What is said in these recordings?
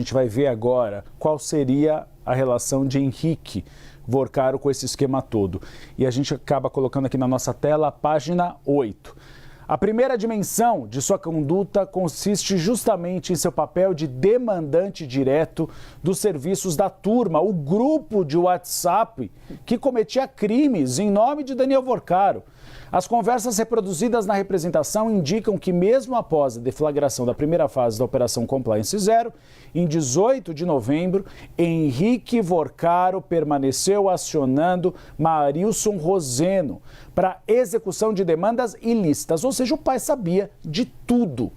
gente vai ver agora qual seria a relação de Henrique Vorcaro com esse esquema todo. E a gente acaba colocando aqui na nossa tela a página 8. A primeira dimensão de sua conduta consiste justamente em seu papel de demandante direto dos serviços da turma, o grupo de WhatsApp que cometia crimes em nome de Daniel Vorcaro. As conversas reproduzidas na representação indicam que mesmo após a deflagração da primeira fase da Operação Compliance Zero, em 18 de novembro, Henrique Vorcaro permaneceu acionando Marilson Roseno para execução de demandas ilícitas, ou seja, o pai sabia de tudo.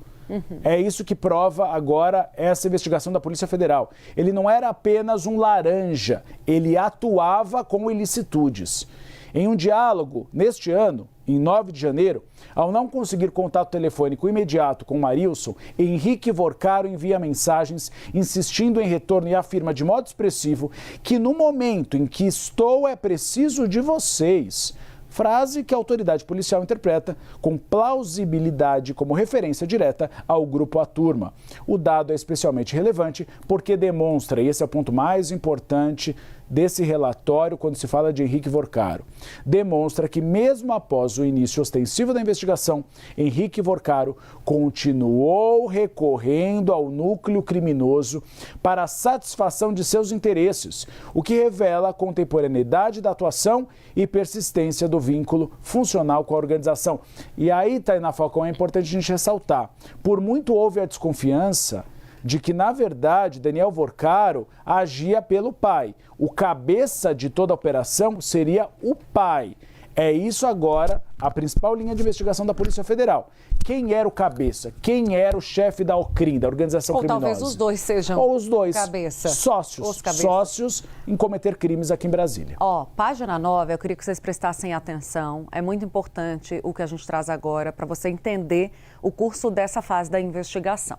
É isso que prova agora essa investigação da Polícia Federal. Ele não era apenas um laranja, ele atuava com ilicitudes. Em um diálogo neste ano, em 9 de janeiro, ao não conseguir contato telefônico imediato com Marilson, Henrique Vorcaro envia mensagens insistindo em retorno e afirma de modo expressivo que no momento em que estou é preciso de vocês. Frase que a autoridade policial interpreta com plausibilidade como referência direta ao grupo A Turma. O dado é especialmente relevante porque demonstra, e esse é o ponto mais importante desse relatório quando se fala de Henrique Vorcaro, demonstra que mesmo após o início ostensivo da investigação, Henrique Vorcaro continuou recorrendo ao núcleo criminoso para a satisfação de seus interesses, o que revela a contemporaneidade da atuação e persistência do vínculo funcional com a organização. E aí, Tainá Falcão, é importante a gente ressaltar, por muito houve a desconfiança de que, na verdade, Daniel Vorcaro agia pelo pai. O cabeça de toda a operação seria o pai. É isso agora a principal linha de investigação da Polícia Federal. Quem era o cabeça? Quem era o chefe da OCRIM, da organização criminosa? Ou talvez os dois sejam ou os dois cabeça. Sócios em cometer crimes aqui em Brasília. Página 9, eu queria que vocês prestassem atenção. É muito importante o que a gente traz agora para você entender o curso dessa fase da investigação.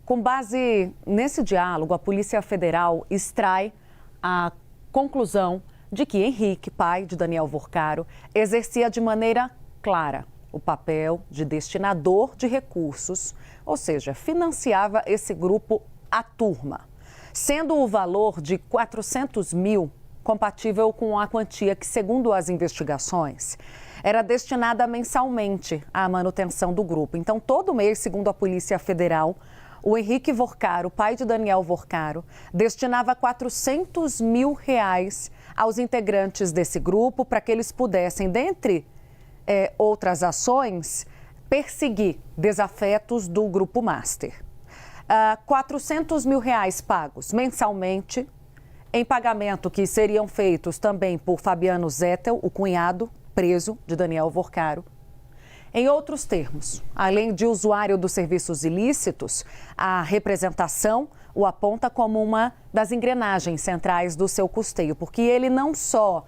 Com base nesse diálogo, a Polícia Federal extrai a conclusão de que Henrique, pai de Daniel Vorcaro, exercia de maneira clara o papel de destinador de recursos, ou seja, financiava esse grupo A Turma, sendo o valor de 400 mil compatível com a quantia que, segundo as investigações, era destinada mensalmente à manutenção do grupo. Então, todo mês, segundo a Polícia Federal, o Henrique Vorcaro, pai de Daniel Vorcaro, destinava 400 mil reais aos integrantes desse grupo para que eles pudessem, dentre outras ações, perseguir desafetos do Grupo Master. 400 mil reais pagos mensalmente, em pagamento que seriam feitos também por Fabiano Zettel, o cunhado preso de Daniel Vorcaro. Em outros termos, além de usuário dos serviços ilícitos, a representação o aponta como uma das engrenagens centrais do seu custeio, porque ele não só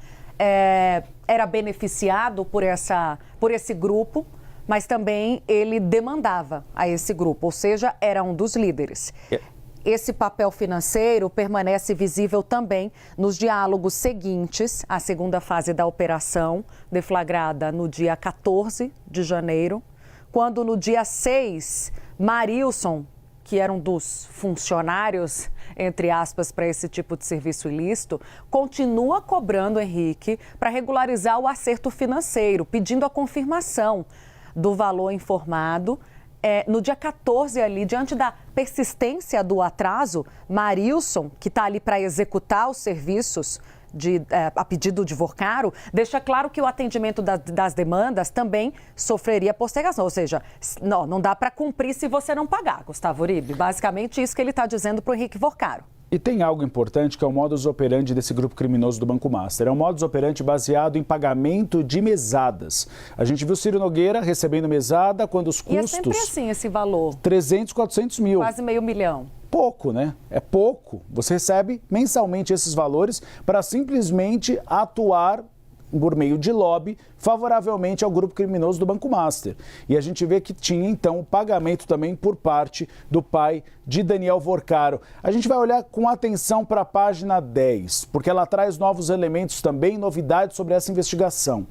era beneficiado por esse grupo, mas também ele demandava a esse grupo, ou seja, era um dos líderes. Esse papel financeiro permanece visível também nos diálogos seguintes à segunda fase da operação, deflagrada no dia 14 de janeiro, quando no dia 6, Marilson, que era um dos funcionários, entre aspas, para esse tipo de serviço ilícito, continua cobrando Henrique para regularizar o acerto financeiro, pedindo a confirmação do valor informado. No dia 14 ali, diante da persistência do atraso, Marilson, que está ali para executar os serviços a pedido de Vorcaro, deixa claro que o atendimento das demandas também sofreria postergação. Ou seja, não dá para cumprir se você não pagar, Gustavo Uribe. Basicamente isso que ele está dizendo para o Henrique Vorcaro. E tem algo importante que é o modus operandi desse grupo criminoso do Banco Master. É um modus operandi baseado em pagamento de mesadas. A gente viu Ciro Nogueira recebendo mesada quando os custos... E é sempre assim esse valor. 300, 400 mil. Quase R$500 mil. Pouco, né? É pouco. Você recebe mensalmente esses valores para simplesmente atuar por meio de lobby favoravelmente ao grupo criminoso do Banco Master. E a gente vê que tinha, então, o pagamento também por parte do pai de Daniel Vorcaro. A gente vai olhar com atenção para a página 10, porque ela traz novos elementos também, novidades sobre essa investigação.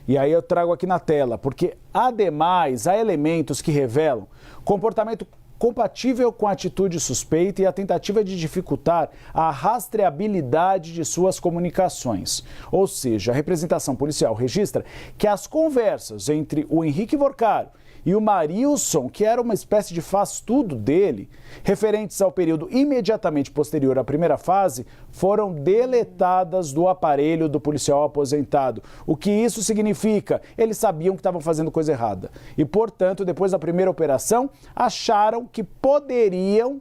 E aí eu trago aqui na tela, porque, ademais, há elementos que revelam comportamento compatível com a atitude suspeita e a tentativa de dificultar a rastreabilidade de suas comunicações. Ou seja, a representação policial registra que as conversas entre o Henrique Vorcaro e o Marilson, que era uma espécie de faz-tudo dele, referentes ao período imediatamente posterior à primeira fase, foram deletadas do aparelho do policial aposentado. O que isso significa? Eles sabiam que estavam fazendo coisa errada. E, portanto, depois da primeira operação, acharam que poderiam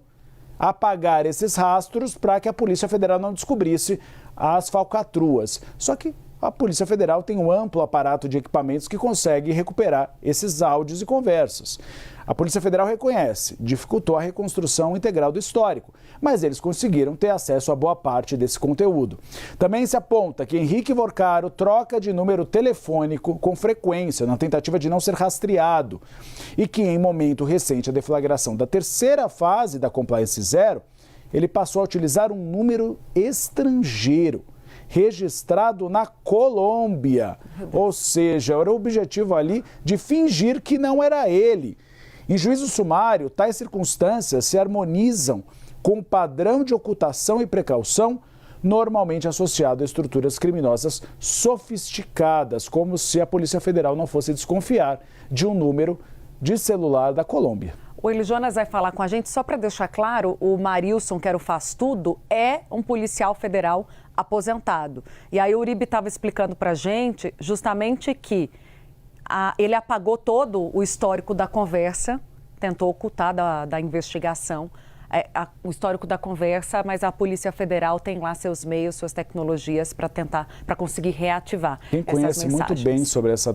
apagar esses rastros para que a Polícia Federal não descobrisse as falcatruas. Só que a Polícia Federal tem um amplo aparato de equipamentos que consegue recuperar esses áudios e conversas. A Polícia Federal reconhece, dificultou a reconstrução integral do histórico, mas eles conseguiram ter acesso a boa parte desse conteúdo. Também se aponta que Henrique Vorcaro troca de número telefônico com frequência, na tentativa de não ser rastreado, e que em momento recente, a deflagração da terceira fase da Compliance Zero, ele passou a utilizar um número estrangeiro, registrado na Colômbia, ou seja, era o objetivo ali de fingir que não era ele. Em juízo sumário, tais circunstâncias se harmonizam com o padrão de ocultação e precaução normalmente associado a estruturas criminosas sofisticadas, como se a Polícia Federal não fosse desconfiar de um número de celular da Colômbia. O Eli Jonas vai falar com a gente, só para deixar claro, o Marilson, que era o faz-tudo, é um policial federal aposentado. E aí o Uribe estava explicando para a gente justamente que ele apagou todo o histórico da conversa, tentou ocultar da investigação o histórico da conversa, mas a Polícia Federal tem lá seus meios, suas tecnologias para conseguir reativar essas mensagens. Quem conhece muito bem sobre essa tecnologia